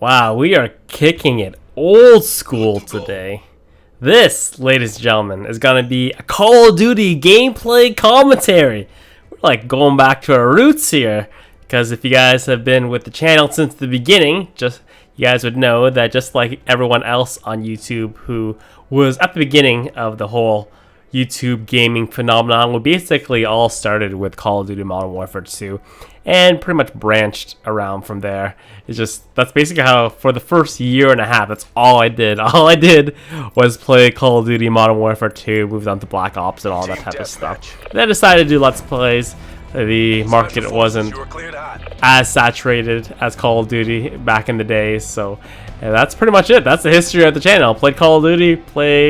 Wow, we are kicking it old school today. This, ladies and gentlemen, is going to be a Call of Duty gameplay commentary. We're like going back to our roots here, because if you guys have been with the channel since the beginning, you guys would know that just like everyone else on YouTube who was at the beginning of the whole YouTube gaming phenomenon, we basically all started with Call of Duty Modern Warfare 2 and pretty much branched around from there. That's basically how, for the first year and a half, that's all I did. All I did was play Call of Duty Modern Warfare 2, moved on to Black Ops and all that type of stuff. Then I decided to do Let's Plays. The market wasn't as saturated as Call of Duty back in the day, so that's pretty much it. That's the history of the channel. Played Call of Duty,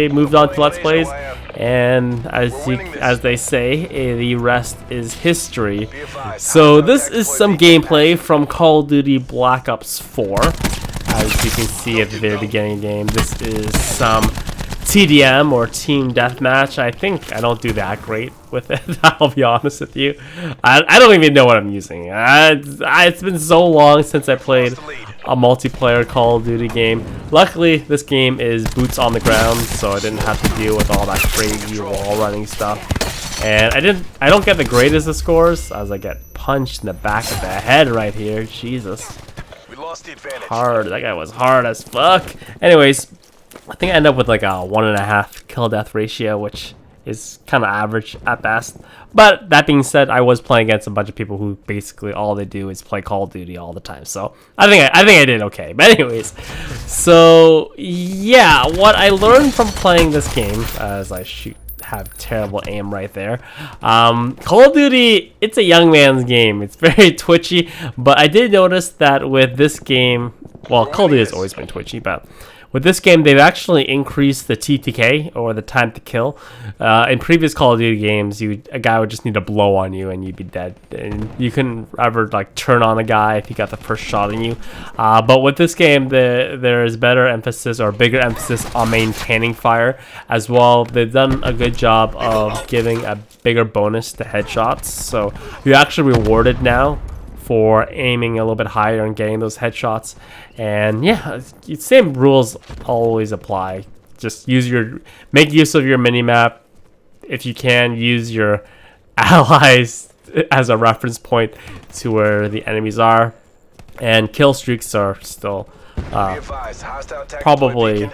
moved on to Let's Plays, and as they say, the rest is history. So this is some gameplay from Call of Duty Black Ops 4. As you can see at the very beginning of the game, this is some TDM or Team Deathmatch. I don't do that great with it, I'll be honest with you. I don't even know what I'm using. It's been so long since I played a multiplayer Call of Duty game. Luckily, this game is boots on the ground, so I didn't have to deal with all that crazy wall running stuff. And I don't get the greatest of scores, as I get punched in the back of the head right here. Jesus. Hard. That guy was hard as fuck. Anyways, I think I end up with like a 1.5 kill death ratio, which is kind of average at best. But that being said, I was playing against a bunch of people who basically all they do is play Call of Duty all the time. So I think I did okay. But anyways, so yeah, what I learned from playing this game, as I have terrible aim right there. Call of Duty, it's a young man's game. It's very twitchy, but I did notice that with this game, well, Call of Duty has always been twitchy, but with this game, they've actually increased the TTK, or the time to kill. In previous Call of Duty games, a guy would just need to blow on you and you'd be dead. And you couldn't ever like turn on a guy if he got the first shot on you. But with this game, there is better emphasis, or bigger emphasis, on maintaining fire as well. They've done a good job of giving a bigger bonus to headshots. So you're actually rewarded now for aiming a little bit higher and getting those headshots. And yeah, same rules always apply. Just make use of your mini-map. If you can, use your allies as a reference point to where the enemies are. And kill streaks are still probably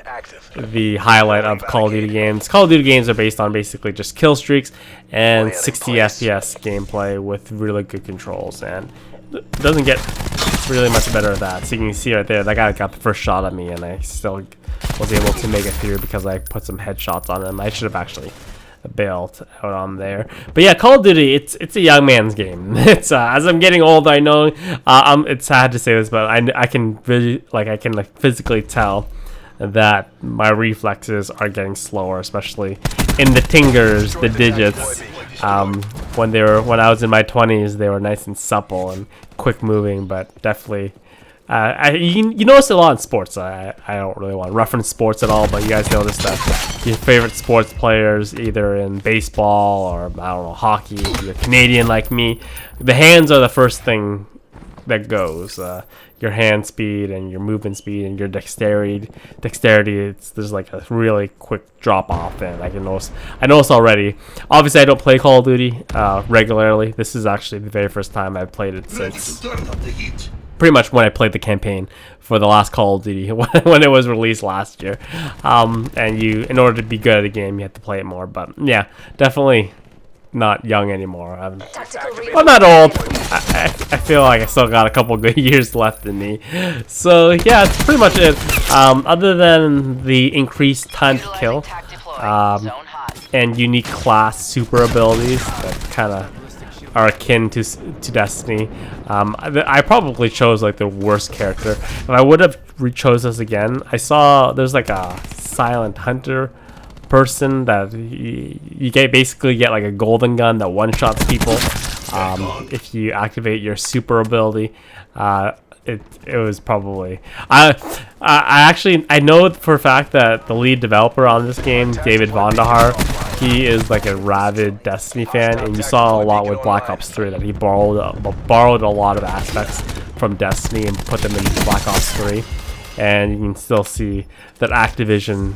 the highlight of Call of Duty games. Call of Duty games are based on basically just kill streaks and 60 FPS gameplay with really good controls, and it doesn't get really much better at that. So you can see right there, that guy got the first shot at me and I still was able to make it through because I put some headshots on him. I should have actually bailed out on there. But yeah, Call of Duty, it's a young man's game. It's as I'm getting older, I know it's sad to say this, but I can really I can physically tell that my reflexes are getting slower, especially in the tingers, the digits. When I was in my 20s, they were nice and supple and quick moving, but definitely you notice a lot in sports. I don't really want to reference sports at all, but you guys notice that your favorite sports players, either in baseball or I don't know, hockey, if you're Canadian like me, the hands are the first thing that goes. Your hand speed and your movement speed and your dexterity. There's like a really quick drop off, and I notice already. Obviously, I don't play Call of Duty regularly. This is actually the very first time I've played it since pretty much when I played the campaign for the last Call of Duty when it was released last year. And in order to be good at a game, you have to play it more. But yeah, definitely not young anymore. I'm not old. I feel like I still got a couple good years left in me. So yeah, that's pretty much it. Other than the increased time to kill and unique class super abilities that kind of are akin to Destiny, I probably chose like the worst character. If I would have chose this again, I saw there's like a Silent Hunter person that you basically get like a golden gun that one-shots people if you activate your super ability. It was probably I know for a fact that the lead developer on this game, David Vonderhaar, he is like a rabid Destiny fan, and you saw a lot with Black Ops 3 that he borrowed a lot of aspects from Destiny and put them into Black Ops 3. and you can still see that Activision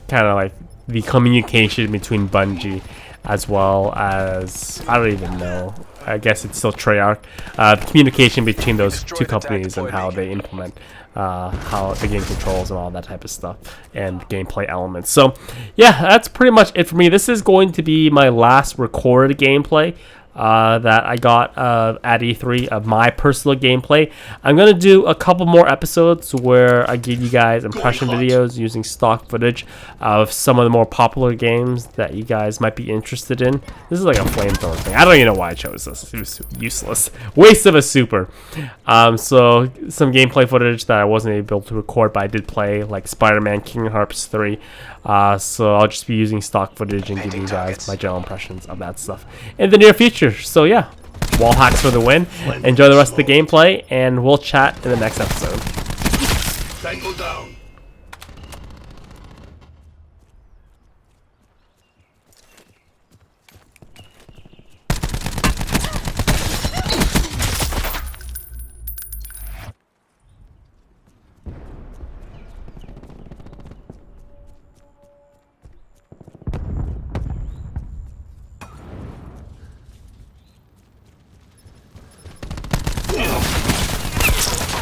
kind of like the communication between Bungie as well as, I don't even know, I guess it's still Treyarch, the communication between those two companies and how they implement how the game controls and all that type of stuff and gameplay elements. So yeah, that's pretty much it for me. This is going to be my last recorded gameplay that I got at E3 of my personal gameplay. I'm going to do a couple more episodes where I give you guys impression videos using stock footage of some of the more popular games that you guys might be interested in. This is like a flamethrower thing. I don't even know why I chose this. It was useless. Waste of a super. So some gameplay footage that I wasn't able to record, but I did play, like Spider-Man Kingdom Hearts 3. So I'll just be using stock footage and give you guys my general impressions of that stuff in the near future. So yeah, wall hacks for the win. Enjoy the rest of the gameplay, and we'll chat in the next episode. Tango down.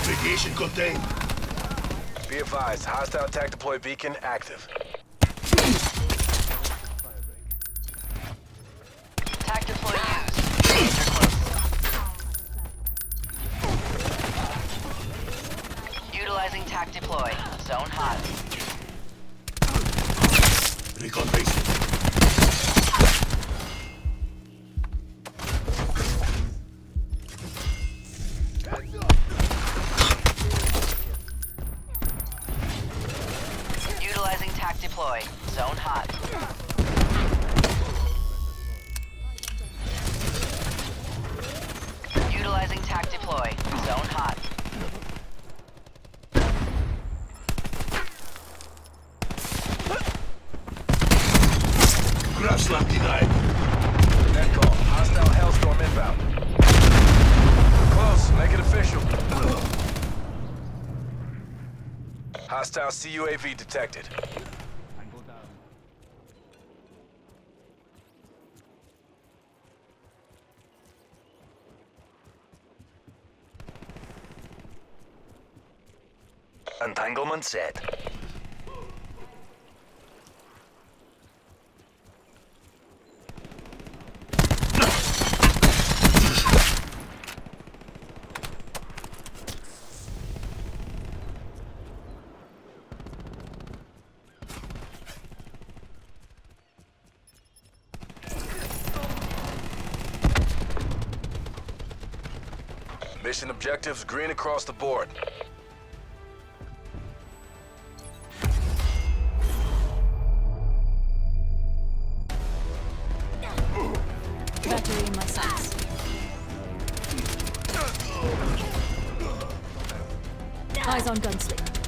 Radiation contained. Be advised, hostile attack deploy beacon active. Attack deploy used. Utilizing tac deploy. Zone hot. Recon base. Utilizing tac deploy. Zone hot. Utilizing tac deploy. Zone hot. Grab slap denied. Net call. Hostile Hellstorm inbound. Close. Make it official. Hostile CUAV detected. Entanglement set. Mission objectives green across the board. Battery in my sights. Eyes on Gunslinger.